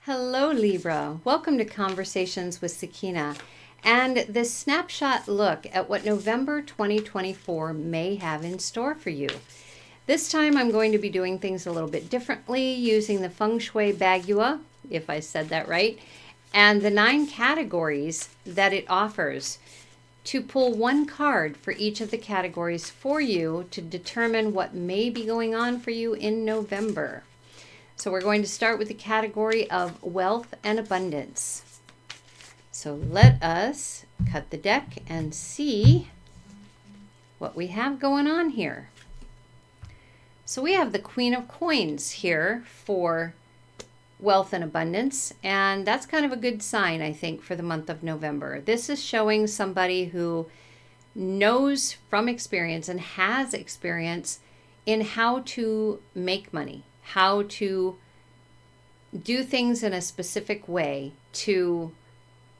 Hello, Libra. Welcome to Conversations with Sakina and this snapshot look at what November 2024 may have in store for you. This time I'm going to be doing things a little bit differently using the Feng Shui Bagua, if I said that right, and the 9 categories that it offers to pull one card for each of the categories for you to determine what may be going on for you in November. So we're going to start with the category of wealth and abundance. So let us cut the deck and see what we have going on here. So we have the Queen of Coins here for wealth and abundance, and that's kind of a good sign, I think, for the month of November. This is showing somebody who knows from experience and has experience in how to make money, how to do things in a specific way to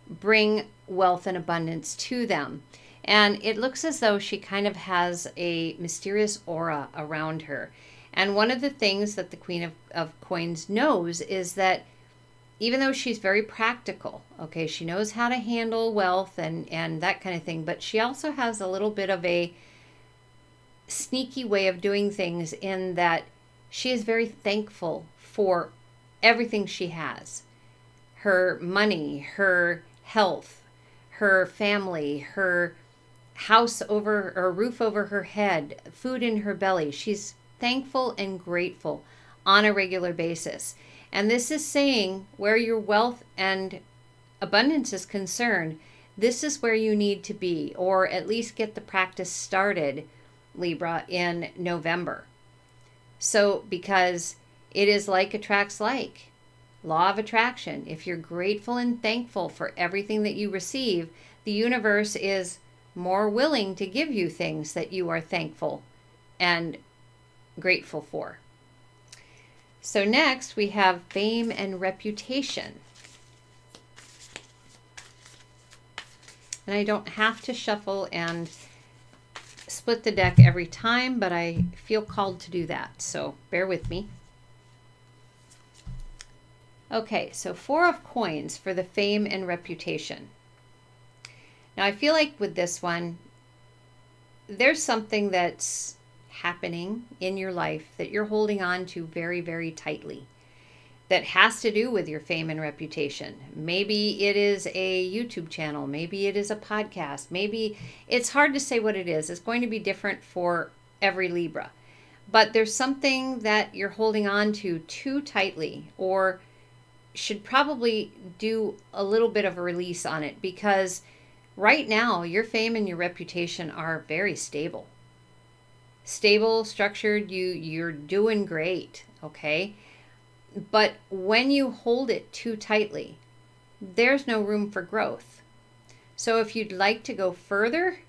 bring wealth and abundance to them. And it looks as though she kind of has a mysterious aura around her. And one of the things that the Queen of Coins knows is that even though she's very practical, okay, she knows how to handle wealth and that kind of thing, but she also has a little bit of a sneaky way of doing things in that she is very thankful for everything she has. Her money, her health, her family, her house over or roof over her head, food in her belly. She's thankful and grateful on a regular basis. And this is saying where your wealth and abundance is concerned, this is where you need to be, or at least get the practice started, Libra, in November. So, because it is like attracts like, law of attraction. If you're grateful and thankful for everything that you receive, the universe is more willing to give you things that you are thankful and grateful for. So next we have fame and reputation. And I don't have to shuffle and split the deck every time, but I feel called to do that, so bear with me. Okay, so 4 of Coins for the fame and reputation. Now I feel like with this one, there's something that's happening in your life that you're holding on to very, very tightly that has to do with your fame and reputation. Maybe it is a YouTube channel. Maybe it is a podcast. Maybe it's hard to say what it is. It's going to be different for every Libra. But there's something that you're holding on to too tightly, or should probably do a little bit of a release on it, because right now your fame and your reputation are very stable. Stable, structured, you're doing great, okay? But when you hold it too tightly, there's no room for growth. So if you'd like to go further,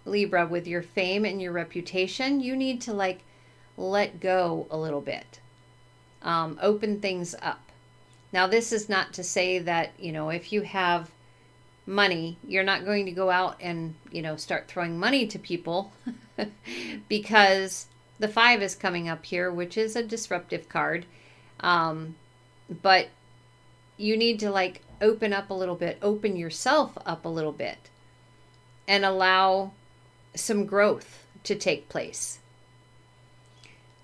Libra, with your fame and your reputation, you need to let go a little bit. Open things up. Now, this is not to say that, if you have money, you're not going to go out and, start throwing money to people because the 5 is coming up here, which is a disruptive card. But you need to open up a little bit, open yourself up a little bit, and allow some growth to take place.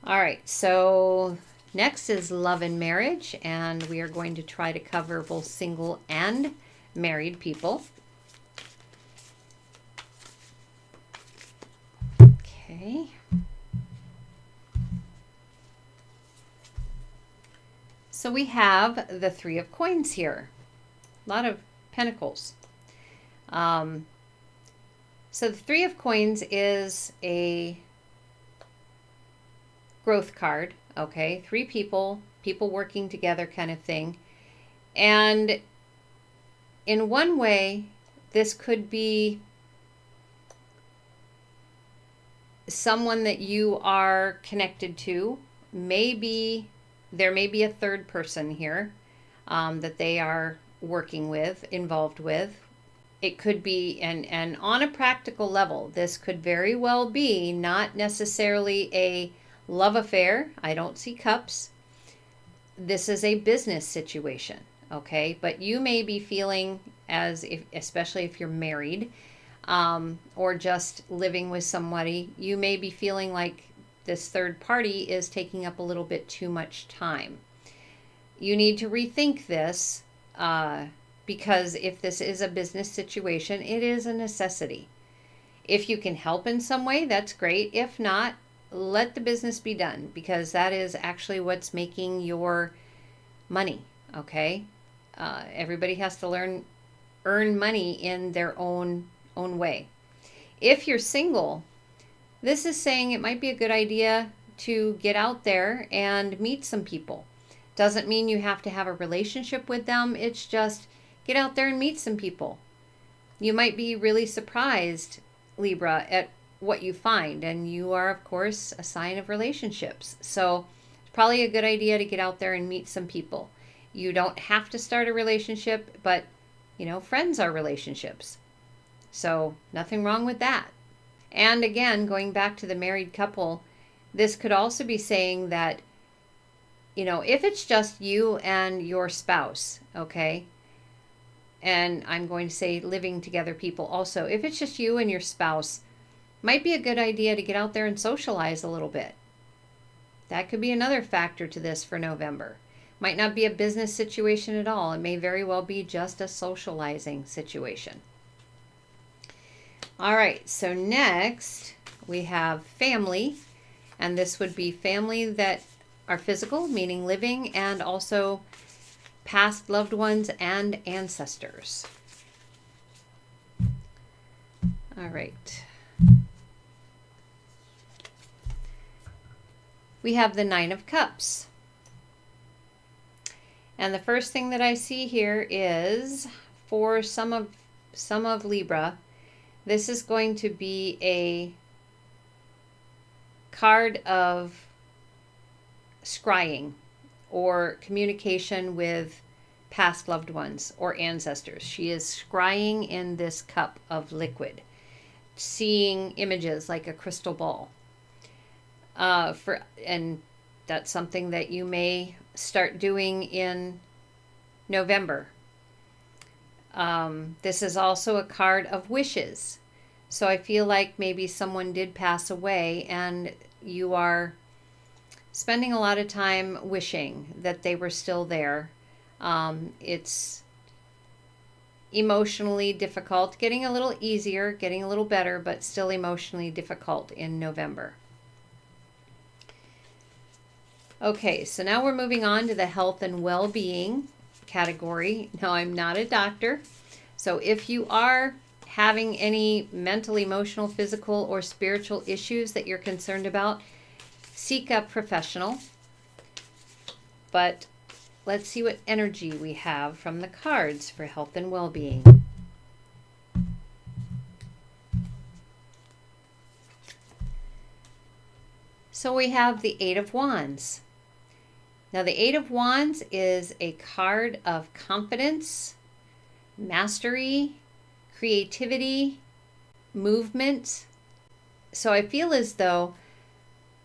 All right, so next is love and marriage, and we are going to try to cover both single and married people. Okay. So we have the 3 of Coins here. A lot of pentacles. So the 3 of Coins is a growth card. Okay, 3 people working together kind of thing. And in one way, this could be someone that you are connected to. Maybe there may be a third person here that they are working with, involved with. It could be, and on a practical level, this could very well be not necessarily a love affair. I don't see cups. this is a business situation, okay? But you may be feeling as if, especially if you're married, or just living with somebody, you may be feeling like this third party is taking up a little bit too much time. You need to rethink this, because if this is a business situation, it is a necessity. If you can help in some way, that's great. If not, let the business be done, because that is actually what's making your money, okay? Everybody has to earn money in their own way. If you're single, this is saying it might be a good idea to get out there and meet some people. Doesn't mean you have to have a relationship with them. It's just get out there and meet some people. You might be really surprised, Libra, at what you find. And you are, of course, a sign of relationships. So it's probably a good idea to get out there and meet some people. You don't have to start a relationship, but, friends are relationships. So nothing wrong with that. And again, going back to the married couple, this could also be saying that, if it's just you and your spouse, okay, and I'm going to say living together people also, if it's just you and your spouse, might be a good idea to get out there and socialize a little bit. That could be another factor to this for November. Might not be a business situation at all. It may very well be just a socializing situation. All right, so next we have family, and this would be family that are physical, meaning living, and also past loved ones and ancestors. All right. We have the Nine of Cups. And the first thing that I see here is for some of Libra, this is going to be a card of scrying or communication with past loved ones or ancestors. She is scrying in this cup of liquid, seeing images like a crystal ball. And that's something that you may start doing in November. This is also a card of wishes. So I feel like maybe someone did pass away and you are spending a lot of time wishing that they were still there. It's emotionally difficult, getting a little easier, getting a little better, but still emotionally difficult in November. Okay, so now we're moving on to the health and well-being category. Now, I'm not a doctor, so if you are having any mental, emotional, physical, or spiritual issues that you're concerned about, seek a professional. But let's see what energy we have from the cards for health and well-being. So we have the Eight of Wands. Now, the Eight of Wands is a card of confidence, mastery, creativity, movement. So I feel as though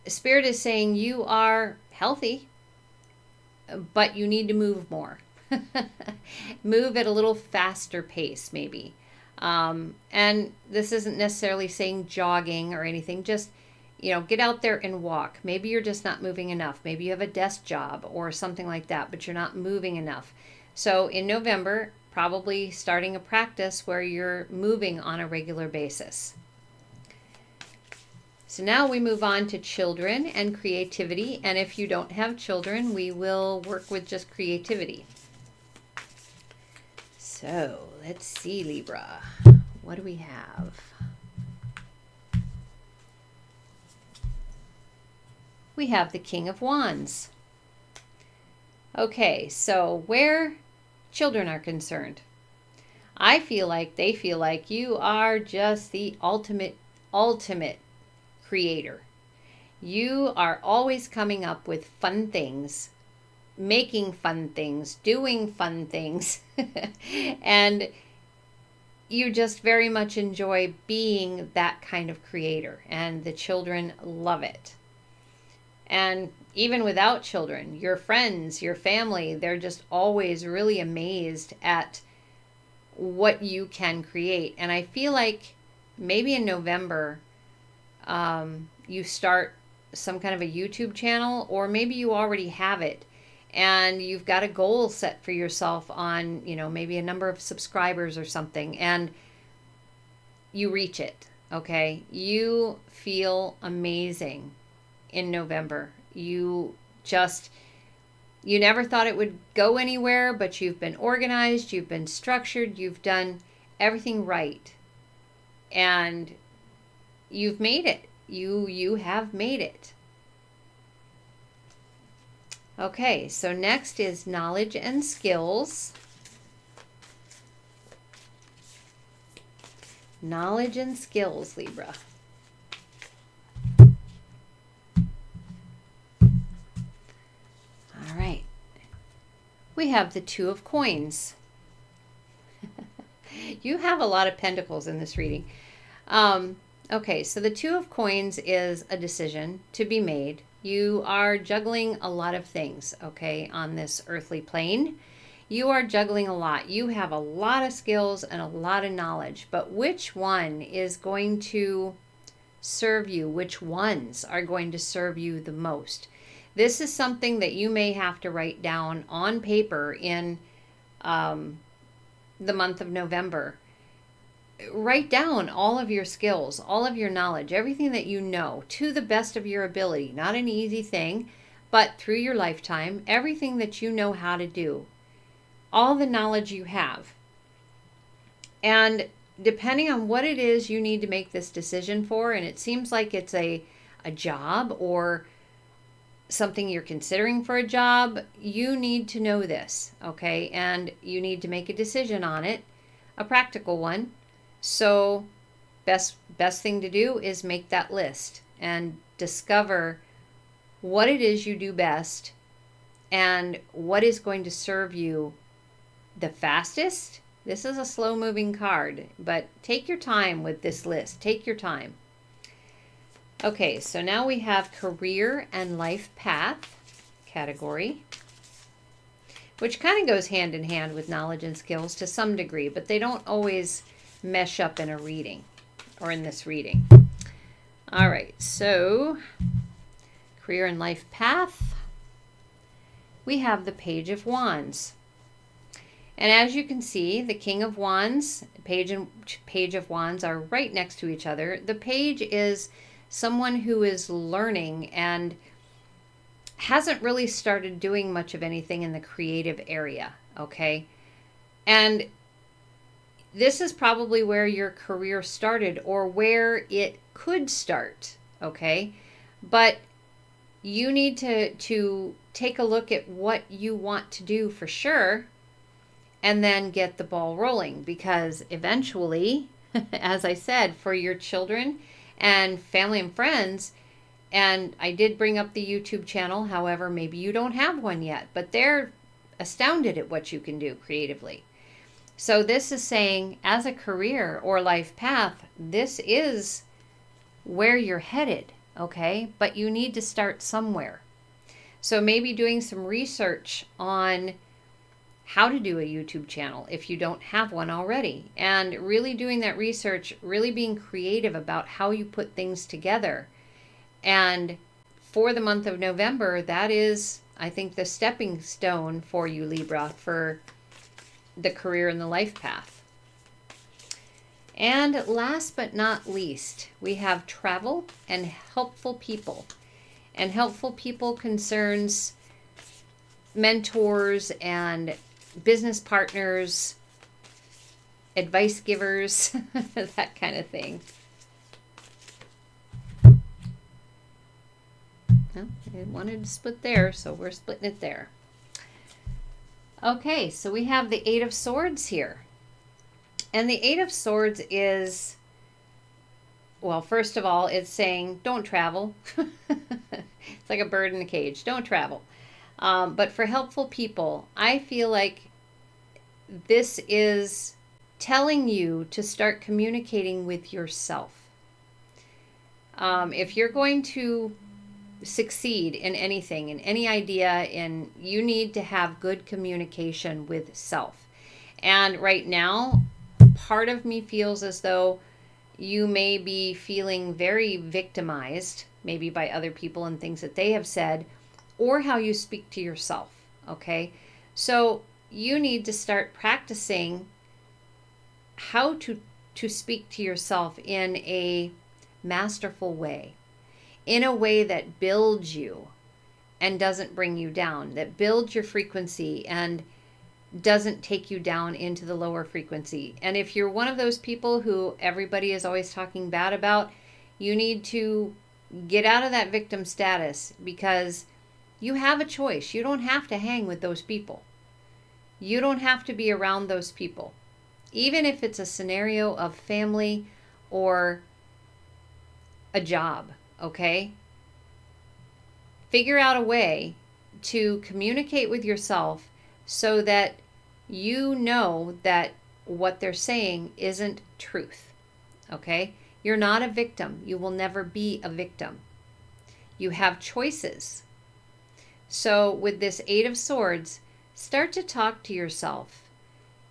Spirit is saying you are healthy, but you need to move more. Move at a little faster pace, maybe. And this isn't necessarily saying jogging or anything, just get out there and walk. Maybe you're just not moving enough. Maybe you have a desk job or something like that, but you're not moving enough. So in November, probably starting a practice where you're moving on a regular basis. So now we move on to children and creativity. And if you don't have children, we will work with just creativity. So let's see, Libra. What do we have? We have the King of Wands. Okay, so where children are concerned, I feel like they feel like you are just the ultimate creator. You are always coming up with fun things, making fun things, doing fun things, and you just very much enjoy being that kind of creator, and the children love it. And even without children, your friends, your family, they're just always really amazed at what you can create. And I feel like maybe in November, you start some kind of a YouTube channel, or maybe you already have it and you've got a goal set for yourself on, maybe a number of subscribers or something, and you reach it. Okay. You feel amazing in November. You never thought it would go anywhere, but you've been organized, you've been structured, you've done everything right, and you've made it. You have made it. Okay, so next is knowledge and skills. Knowledge and skills, Libra. All right. We have the Two of Coins. You have a lot of pentacles in this reading. Okay, so the Two of Coins is a decision to be made. You are juggling a lot of things, okay, on this earthly plane. You are juggling a lot. You have a lot of skills and a lot of knowledge, but which one is going to serve you? Which ones are going to serve you the most? This is something that you may have to write down on paper in the month of November. Write down all of your skills, all of your knowledge, everything that you know to the best of your ability. Not an easy thing, but through your lifetime, everything that you know how to do, all the knowledge you have. And depending on what it is you need to make this decision for, and it seems like it's a job or something you're considering for a job, you need to know this, okay? And you need to make a decision on it, a practical one. So best thing to do is make that list and discover what it is you do best and what is going to serve you the fastest. This is a slow moving card, but take your time with this list. Take your time. Okay, so now we have career and life path category, which kind of goes hand in hand with knowledge and skills to some degree, but they don't always mesh up in a reading or in this reading. All right, so career and life path, we have the Page of Wands. And as you can see, the King of Wands, Page and Page of Wands are right next to each other. The Page is someone who is learning and hasn't really started doing much of anything in the creative area, okay? And this is probably where your career started or where it could start, okay? But you need to take a look at what you want to do for sure and then get the ball rolling, because eventually, as I said, for your children and family and friends, and I did bring up the YouTube channel, however, maybe you don't have one yet, but they're astounded at what you can do creatively. So this is saying, as a career or life path, this is where you're headed, okay? But you need to start somewhere. So maybe doing some research on how to do a YouTube channel if you don't have one already, and really doing that research, really being creative about how you put things together. And for the month of November, that is, I think, the stepping stone for you, Libra, for the career and the life path. And last but not least, we have travel and helpful people. And helpful people concerns mentors and business partners, advice givers, that kind of thing. Well, it wanted to split there, so we're splitting it there. Okay, so we have the Eight of Swords here. And the Eight of Swords is, well, first of all, it's saying don't travel. It's like a bird in a cage. Don't travel. But for helpful people, I feel like this is telling you to start communicating with yourself. If you're going to succeed in anything, in any idea, and you need to have good communication with self. And right now, part of me feels as though you may be feeling very victimized, maybe by other people and things that they have said, or how you speak to yourself. Okay, so you need to start practicing how to speak to yourself in a masterful way, in a way that builds you and doesn't bring you down, that builds your frequency and doesn't take you down into the lower frequency. And if you're one of those people who everybody is always talking bad about, you need to get out of that victim status, because you have a choice. You don't have to hang with those people. You don't have to be around those people. Even if it's a scenario of family or a job, okay? Figure out a way to communicate with yourself so that you know that what they're saying isn't truth, okay? You're not a victim. You will never be a victim. You have choices. So with this Eight of Swords, start to talk to yourself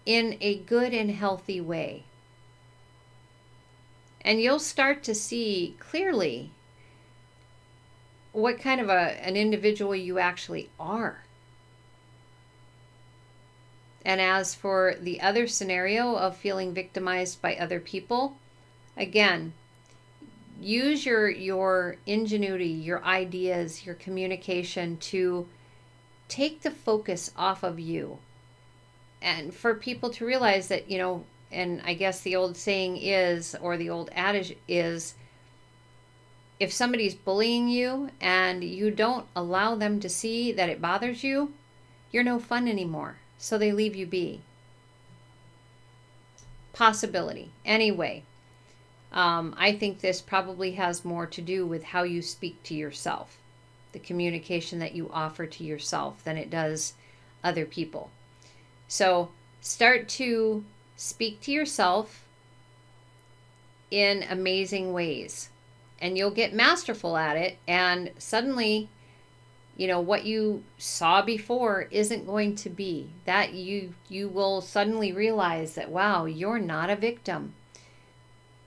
in a good and healthy way. And you'll start to see clearly what kind of an individual you actually are. And as for the other scenario of feeling victimized by other people, again, use your ingenuity, your ideas, your communication to take the focus off of you. And for people to realize that, and I guess the old saying is, or the old adage is, if somebody's bullying you and you don't allow them to see that it bothers you, you're no fun anymore. So they leave you be. Possibility. Anyway, I think this probably has more to do with how you speak to yourself, the communication that you offer to yourself, than it does other people. So start to speak to yourself in amazing ways, and you'll get masterful at it. And suddenly, what you saw before isn't going to be. That you will suddenly realize that, wow, you're not a victim.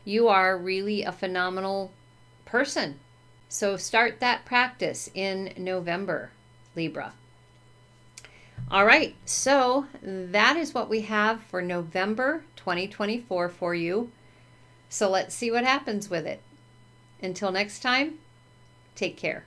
You are really a phenomenal person. So start that practice in November, Libra. All right, so that is what we have for November 2024 for you. So let's see what happens with it. Until next time, take care.